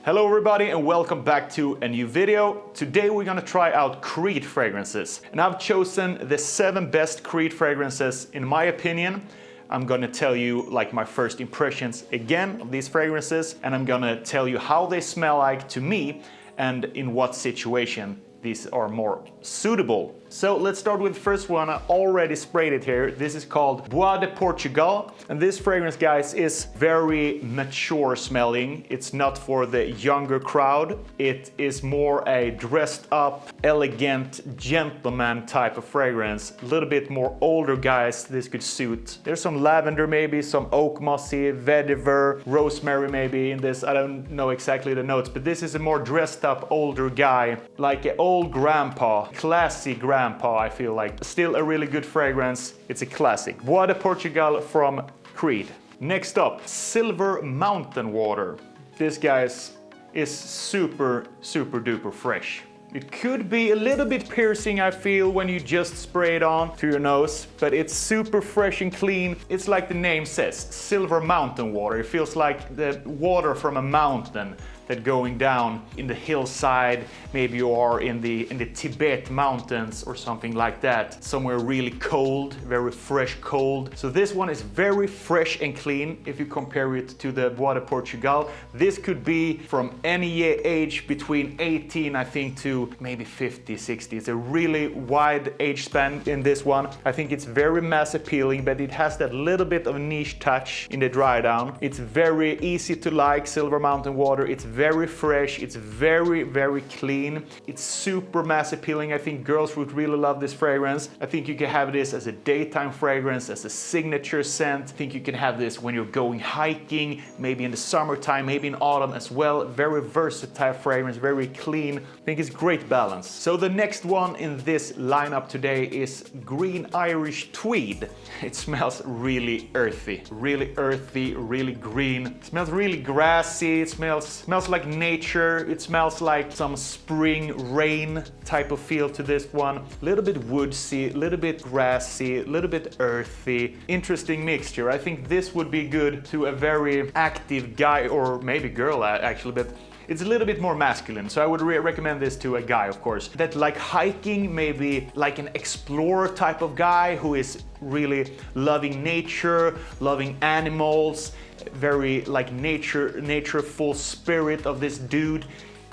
Hello everybody and welcome back to a new video. Today we're gonna try out Creed fragrances. And I've chosen the 7 best Creed fragrances in my opinion. I'm gonna tell you like my first impressions again of these fragrances, and I'm gonna tell you how they smell like to me and in what situation these are more suitable. So let's start with the first one. I already sprayed it here. This is called Bois de Portugal. And this fragrance, guys, is very mature smelling. It's not for the younger crowd. It is more a dressed up, elegant, gentleman type of fragrance. A little bit more older guys this could suit. There's some lavender maybe, some oak mossy, vetiver, rosemary maybe in this. I don't know exactly the notes, but this is a more dressed up older guy, like an old grandpa, classy grandpa, I feel like. Still a really good fragrance. It's a classic. Bois de Portugal from Creed. Next up, Silver Mountain Water. This, guys, is super duper fresh. It could be a little bit piercing, I feel, when you just spray it on to your nose, but it's super fresh and clean. It's like the name says, Silver Mountain Water. It feels like the water from a mountain that going down in the hillside. Maybe you are in the Tibet mountains or something like that. Somewhere really cold, very fresh cold. So this one is very fresh and clean if you compare it to the Bois de Portugal. This could be from any age between 18, I think, to maybe 50, 60. It's a really wide age span in this one. I think it's very mass appealing, but it has that little bit of a niche touch in the dry down. It's very easy to like, Silver Mountain Water. It's very fresh, it's very clean. It's super mass appealing. I think girls would really love this fragrance. I think you can have this as a daytime fragrance, as a signature scent. I think you can have this when you're going hiking, maybe in the summertime, maybe in autumn as well. Very versatile fragrance, very clean. I think it's great balance. So the next one in this lineup today is Green Irish Tweed. It smells really earthy, really green. It smells really grassy. It smells like nature. It smells like some spring rain type of feel to this one. A little bit woodsy, a little bit grassy, a little bit earthy. Interesting mixture. I think this would be good to a very active guy or maybe girl actually, but it's a little bit more masculine, so I would recommend this to a guy, of course. That like hiking, maybe like an explorer type of guy who is really loving nature, loving animals, very like natureful spirit of this dude.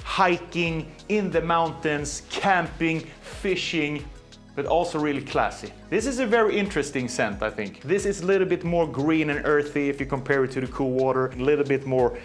Hiking in the mountains, camping, fishing, but also really classy. This is a very interesting scent, I think. This is a little bit more green and earthy if you compare it to the Cool Water. A little bit more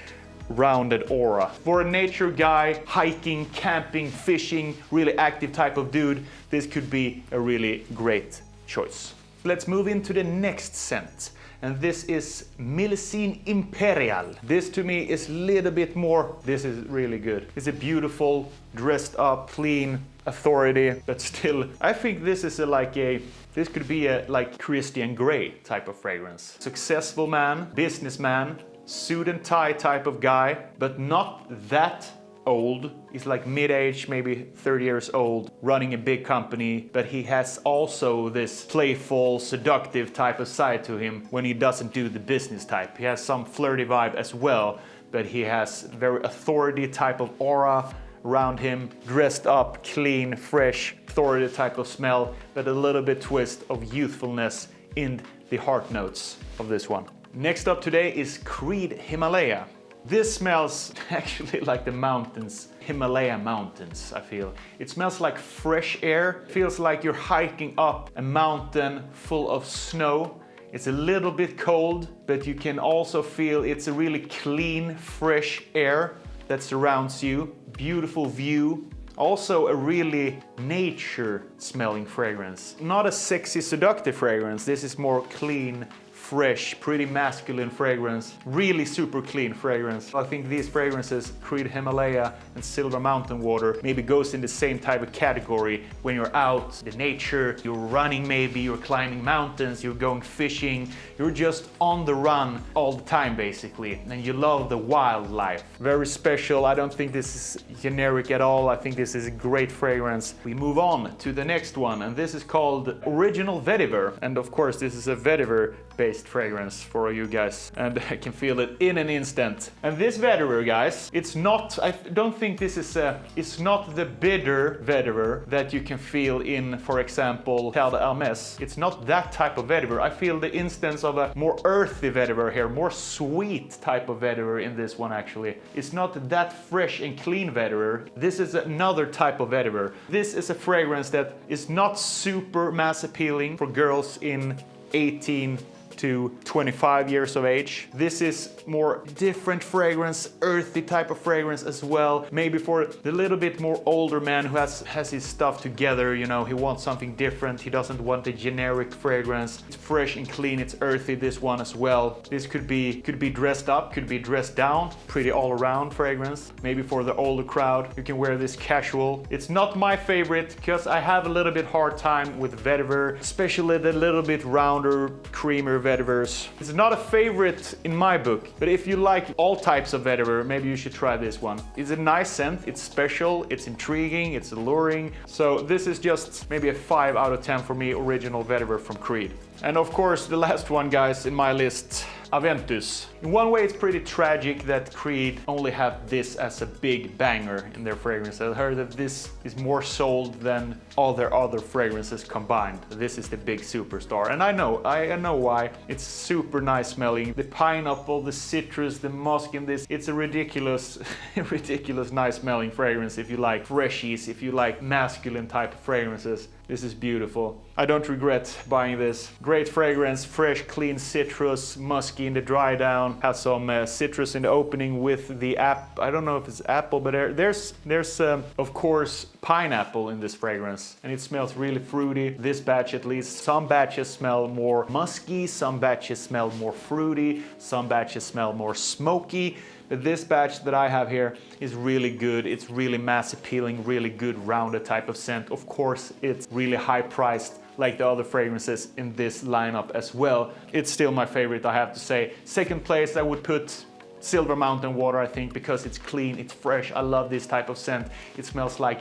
rounded aura. For a nature guy, hiking, camping, fishing, really active type of dude, this could be a really great choice. Let's move into the next scent. And this is Midas Imperial. This to me is a little bit more, this is really good. It's a beautiful, dressed up, clean authority, but still, I think this is this could be a like Christian Grey type of fragrance. Successful man, businessman, suit and tie type of guy, but not that old. He's like mid-age, maybe 30 years old, running a big company, but he has also this playful, seductive type of side to him when he doesn't do the business type. He has some flirty vibe as well, but he has very authority type of aura around him, dressed up, clean, fresh, authority type of smell, but a little bit twist of youthfulness in the heart notes of this one. Next up today is Creed Himalaya. This smells actually like the mountains, Himalaya mountains, I feel. It smells like fresh air. It feels like you're hiking up a mountain full of snow. It's a little bit cold, but you can also feel it's a really clean, fresh air that surrounds you. Beautiful view. Also a really nature smelling fragrance. Not a sexy, seductive fragrance. This is more clean, fresh, pretty masculine fragrance, really super clean fragrance. I think these fragrances, Creed Himalaya and Silver Mountain Water, maybe goes in the same type of category when you're out, the nature, you're running maybe, you're climbing mountains, you're going fishing, you're just on the run all the time basically, and you love the wildlife. Very special. I don't think this is generic at all. I think this is a great fragrance. We move on to the next one, and this is called Original Vetiver, and of course this is a vetiver based taste fragrance for you guys, and I can feel it in an instant. And this vetiver, guys, it's not, I don't think this is it's not the bitter vetiver that you can feel in, for example, Terre d'Hermès. It's not that type of vetiver. I feel the instance of a more earthy vetiver here, more sweet type of vetiver in this one actually. It's not that fresh and clean vetiver. This is another type of vetiver. This is a fragrance that is not super mass appealing for girls in 18 to 25 years of age. This is more different fragrance, earthy type of fragrance as well. Maybe for the little bit more older man who has his stuff together, you know, he wants something different. He doesn't want a generic fragrance. It's fresh and clean, it's earthy, this one as well. This could be dressed up, could be dressed down. Pretty all around fragrance. Maybe for the older crowd, you can wear this casual. It's not my favorite because I have a little bit hard time with vetiver, especially the little bit rounder, creamier vetivers. It's not a favorite in my book, but if you like all types of vetiver, maybe you should try this one. It's a nice scent, it's special, it's intriguing, it's alluring. So this is just maybe a 5 out of 10 for me, original vetiver from Creed. And of course, the last one, guys, in my list, Aventus. In one way, it's pretty tragic that Creed only have this as a big banger in their fragrance. I heard that this is more sold than all their other fragrances combined. This is the big superstar, and I know why. It's super nice smelling. The pineapple, the citrus, the musk in this, it's a ridiculous, ridiculous nice smelling fragrance if you like freshies, if you like masculine type of fragrances. This is beautiful. I don't regret buying this. Great fragrance, fresh, clean citrus, musky in the dry down. Has some citrus in the opening with the I don't know if it's apple, but there's of course pineapple in this fragrance, and it smells really fruity. This batch at least. Some batches smell more musky, some batches smell more fruity, some batches smell more smoky. But this batch that I have here is really good. It's really mass appealing, really good rounded type of scent. Of course, it's really high priced like the other fragrances in this lineup as well. It's still my favorite, I have to say. Second place, I would put Silver Mountain Water, I think, because it's clean, it's fresh. I love this type of scent. It smells like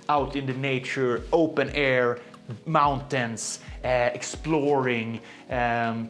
out in the nature, open air, mountains, exploring,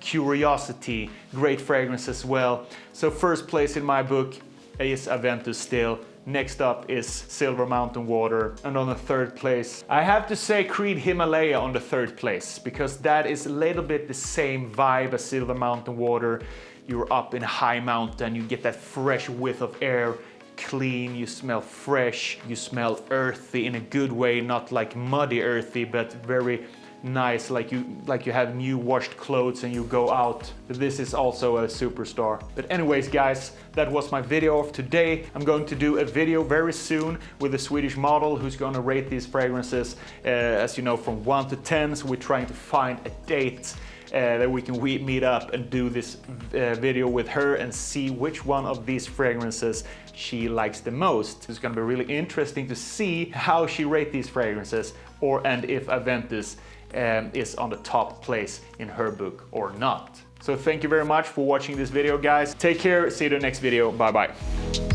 curiosity, great fragrance as well. So first place in my book is Aventus still. Next up is Silver Mountain Water, and on the third place I have to say Creed Himalaya on the third place, because that is a little bit the same vibe as Silver Mountain Water. You're up in a high mountain, you get that fresh whiff of air, clean, you smell fresh, you smell earthy in a good way, not like muddy earthy, but very nice, like you have new washed clothes and you go out. This is also a superstar. But anyways, guys, that was my video of today. I'm going to do a video very soon with a Swedish model who's going to rate these fragrances, as you know, from 1 to 10. So we're trying to find a date that we can meet up and do this video with her and see which one of these fragrances she likes the most. It's gonna be really interesting to see how she rates these fragrances, and if Aventus is on the top place in her book or not. So thank you very much for watching this video, guys. Take care, see you in the next video, bye bye.